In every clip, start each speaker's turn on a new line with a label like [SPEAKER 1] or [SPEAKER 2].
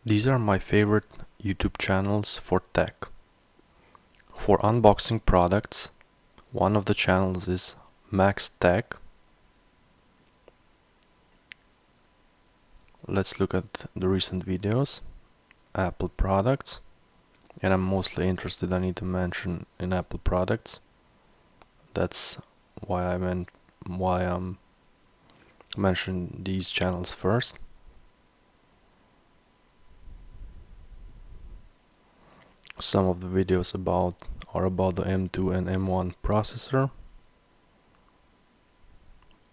[SPEAKER 1] These are my favorite YouTube channels for tech. For unboxing products, one of the channels is Max Tech. Let's look at the recent videos. Apple products, and I'm mostly interested, I need to mention, in Apple products. That's why I'm mentioning these channels first. Some of the videos are about the M2 and M1 processor,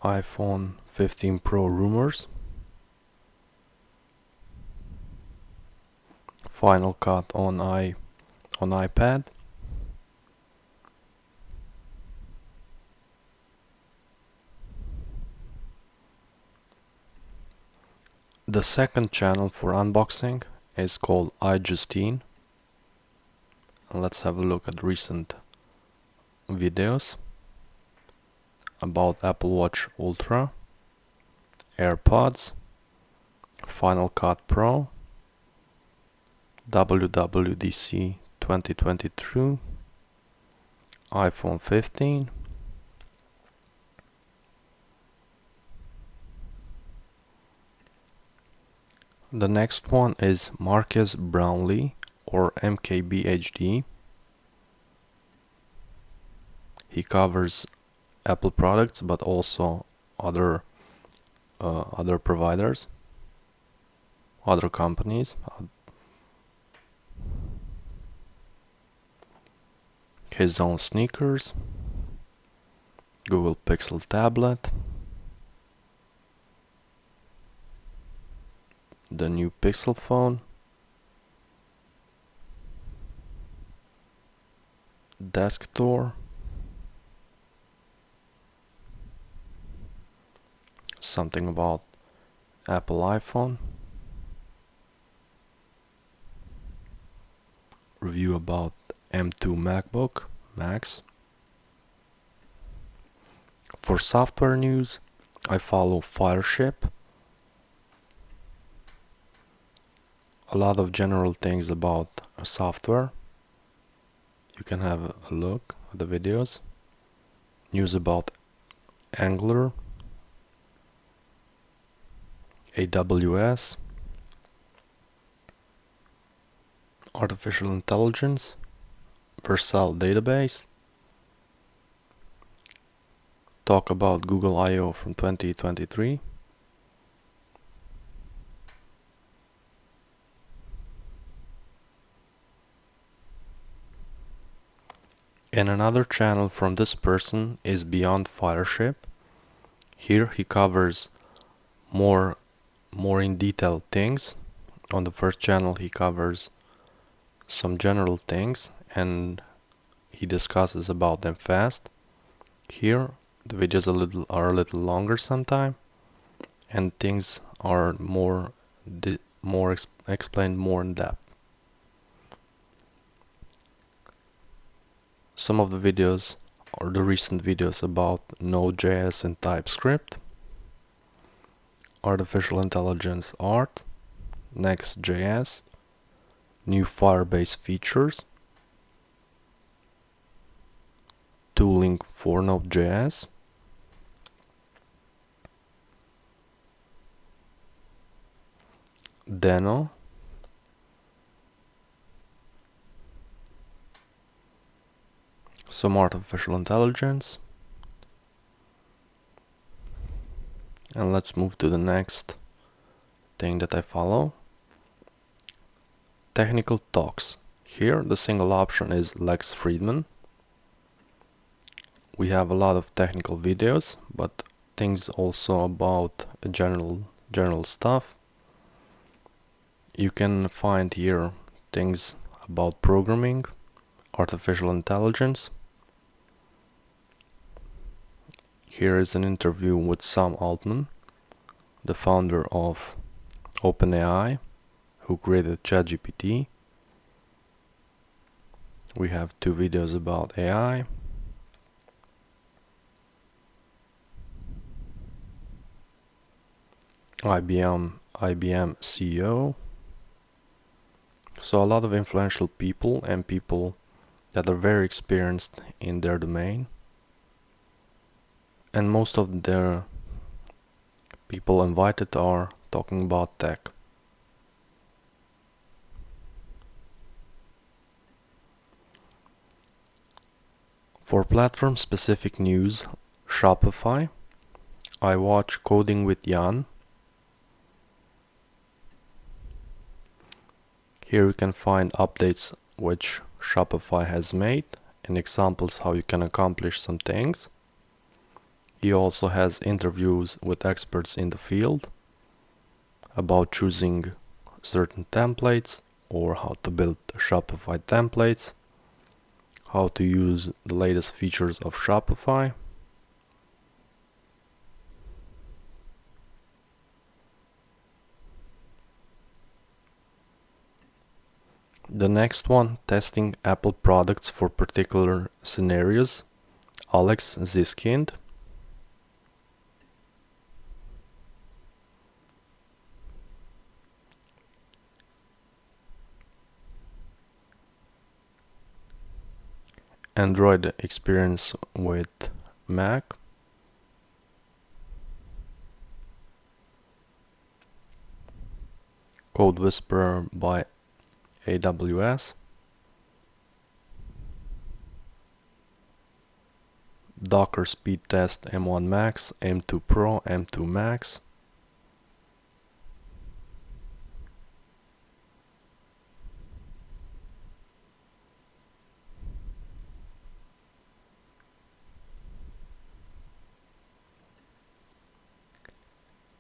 [SPEAKER 1] iPhone 15 Pro rumors, Final Cut on iPad, the second channel for unboxing is called iJustine. Let's have a look at recent videos about Apple Watch Ultra, AirPods, Final Cut Pro, WWDC 2022, iPhone 15, the next one is Marques Brownlee or MKBHD. He covers Apple products but also other providers, other companies. His own sneakers, Google Pixel tablet, the new Pixel phone, desk tour, something about Apple iPhone, review about M2 MacBook Max. For software news, I follow Fireship. A lot of general things about software. You can have a look at the videos. News about Angular, AWS, artificial intelligence, Vercel database, talk about Google I/O from 2023, and another channel from this person is Beyond Fireship. Here he covers more in detail things. On the first channel he covers some general things and he discusses about them fast. Here the videos are a little longer sometime, and things are explained more in depth. Some of the videos are the recent videos about Node.js and TypeScript, artificial intelligence art, Next.js, new Firebase features, tooling for Node.js, Deno, some artificial intelligence, and let's move to the next thing that I follow. Technical talks. Here the single option is Lex Friedman. We have a lot of technical videos, but things also about general stuff. You can find here things about programming, artificial intelligence. Here is an interview with Sam Altman, the founder of OpenAI, who created ChatGPT. We have two videos about AI. IBM CEO, So a lot of influential people and people that are very experienced in their domain, and most of the people invited are talking about tech. For platform-specific news, Shopify, I watch Coding with Jan. Here you can find updates which Shopify has made and examples how you can accomplish some things. He also has interviews with experts in the field about choosing certain templates or how to build Shopify templates, how to use the latest features of Shopify. The next one, testing Apple products for particular scenarios, Alex Ziskind. Android experience with Mac. Code Whisperer by AWS. Docker speed test M1 Max, M2 Pro, M2 Max.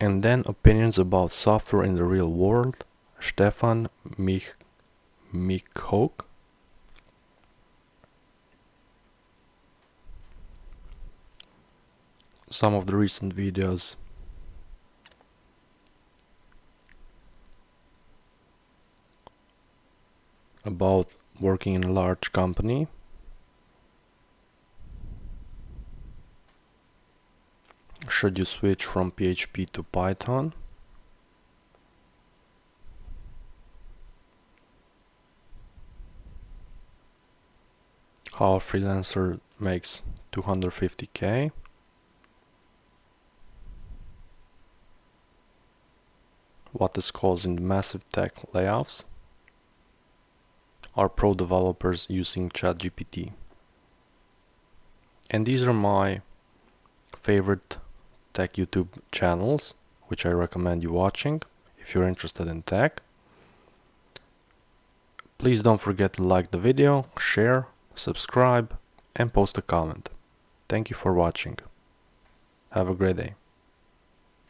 [SPEAKER 1] And then opinions about software in the real world, Stefan Michok. Some of the recent videos about working in a large company. Should you switch from PHP to Python? How a freelancer makes 250k. What is causing the massive tech layoffs? Are pro developers using ChatGPT? And these are my favorite tech YouTube channels, which I recommend you watching if you're interested in tech. Please don't forget to like the video, share, subscribe, and post a comment. Thank you for watching. Have a great day.